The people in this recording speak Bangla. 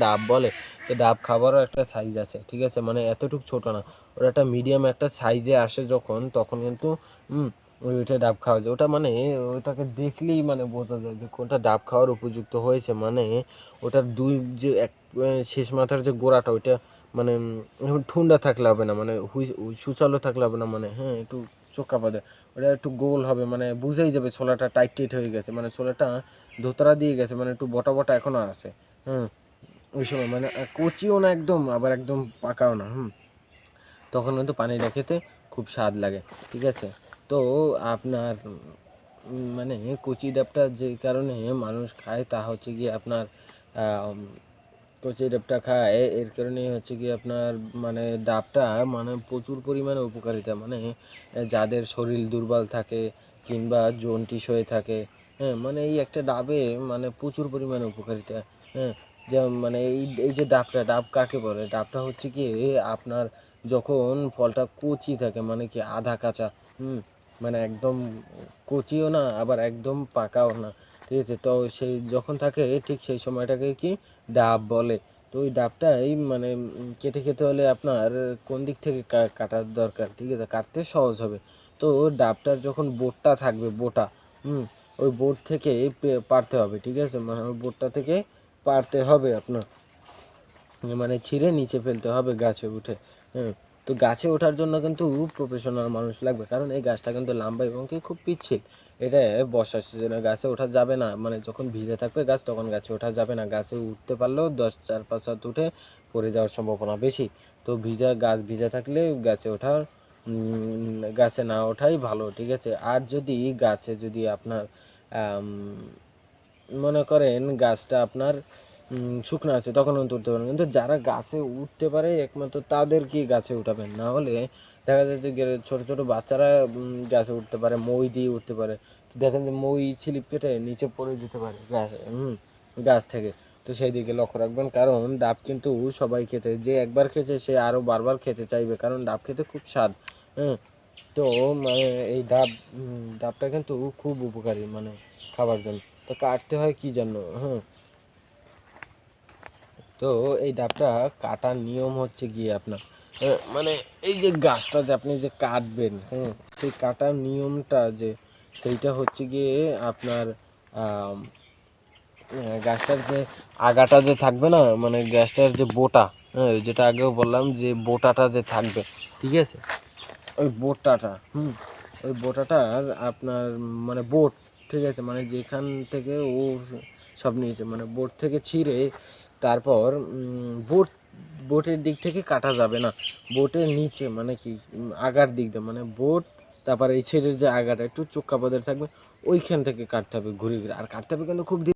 ডাব বলে। তো ডাব খাবারও একটা সাইজ আছে, ঠিক আছে, মানে এতটুকু ছোট না, ওটা একটা মিডিয়াম একটা সাইজে আসে যখন, তখন কিন্তু ওইটা ডাব খাওয়া যায়। ওটা মানে ওটাকে দেখলেই মানে বোঝা যায় যে কোনটা ডাব খাওয়ার উপযুক্ত হয়েছে। মানে ওটার দুই যে এক শেষ মাথার যে গোড়াটা ওইটা মানে ঠুন্ডা থাকলে হবে না, মানে সুচালো থাকলে হবে না, মানে হ্যাঁ একটু চোক্কা পাবে, ওটা একটু গোল হবে, মানে বুঝেই যাবে ছোলাটা টাইট টাইট হয়ে গেছে, মানে ছোলাটা ধোতরা দিয়ে গেছে, মানে একটু বটা বটা এখনো আছে। হ্যাঁ, ওই সময় মানে কচিও না একদম, আবার একদম পাকাও না। তখন কিন্তু পানিটা খেতে খুব স্বাদ লাগে, ঠিক আছে। তো আপনার মানে কচি ডাবটা যে কারণে মানুষ খায় তা হচ্ছে গিয়ে আপনার কচি ডাবটা খায় এর কারণেই হচ্ছে কি আপনার মানে ডাবটা মানে প্রচুর পরিমাণে উপকারিতা, মানে যাদের শরীর দুর্বল থাকে কিংবা জন্ডিস হয়ে থাকে, হ্যাঁ, মানে এই একটা ডাবে মানে প্রচুর পরিমাণে উপকারিতা। হ্যাঁ, যেমন মানে এই যে ডাব কাকে বলে, ডাবটা হচ্ছে কি আপনার যখন ফলটা কচি থাকে, মানে কি আধা কাঁচা, মানে একদম কচিও না আবার একদম পাকাও না, ঠিক আছে, তো সেই যখন থাকে ঠিক সেই সময়টাকে কি ডাব বলে। তো ওই ডাবটাই মানে কেটে খেতে হলে আপনার কোন দিক থেকে কাটার দরকার, ঠিক আছে, কাটতে সহজ হবে। তো ডাবটার যখন বোটটা থাকবে, বোটা ওই বোট থেকে পারতে হবে, ঠিক আছে, মানে ওই বোটটা থেকে পারতে হবে আপনার, মানে ছিঁড়ে নিচে ফেলতে হবে গাছে উঠে। হ্যাঁ, তো গাছে ওঠার জন্য কিন্তু প্রফেশনাল মানুষ লাগবে, কারণ এই গাছটা কিন্তু লম্বা এবং কি খুব পিচ্ছিল। এটা বর্ষার সিজনে গাছে ওঠা যাবে না, মানে যখন ভিজে থাকবে গাছ তখন গাছে ওঠা যাবে না। গাছে উঠতে পারলেও 10 4 5 হাত উঠে পড়ে যাওয়ার সম্ভাবনা বেশি। তো গাছ ভিজা থাকলে গাছে ওঠা গাছে না ওঠাই ভালো, ঠিক আছে। আর যদি আপনার মনে করেন গাছটা আপনার শুকনো আছে তখন তুলতে পারেন, কিন্তু যারা গাছে উঠতে পারে একমাত্র তাদেরকেই গাছে উঠাবেন, না হলে দেখা যাচ্ছে যে ছোটো ছোটো বাচ্চারা গাছে উঠতে পারে, মই দিয়ে উঠতে পারে। তো দেখেন যে মই ছিলিপ কেটে নিচে পড়ে যেতে পারে গাছ থেকে। তো সেই দিকে লক্ষ্য রাখবেন, কারণ ডাব কিন্তু সবাই খেতে, যে একবার খেয়েছে সে আরও বারবার খেতে চাইবে, কারণ ডাব খেতে খুব স্বাদ। হ্যাঁ, তো মানে এই ডাবটা কিন্তু খুব উপকারী মানে খাবার জন্য। তো কাটতে হয় কি জন্য? তো এই ডাবটা কাটার নিয়ম হচ্ছে গিয়ে আপনার মানে এই যে গাছটা যে আপনি যে কাটবেন, সেই কাটার নিয়মটা যে সেইটা হচ্ছে গিয়ে আপনার গাছটার যে আগাটা যে থাকবে না, মানে গাছটার যে বোটা, যেটা আগেও বললাম যে বোটাটা যে থাকবে, ঠিক আছে, ওই বোটাটা ওই বোটাটার আপনার মানে বোট, ঠিক আছে, মানে যেখান থেকে ও সব নিয়েছে, মানে বোট থেকে ছিঁড়ে তারপর বোটের দিক থেকে কাটা যাবে না, বোটের নিচে মানে কি আগার দিক দিয়ে, মানে বোট তারপর এই ছেড়ের যে আগাটা একটু চোক্কা পদের থাকবে ওইখান থেকে কাটতে হবে ঘুরে ঘুরে, আর কাটতে হবে কিন্তু খুব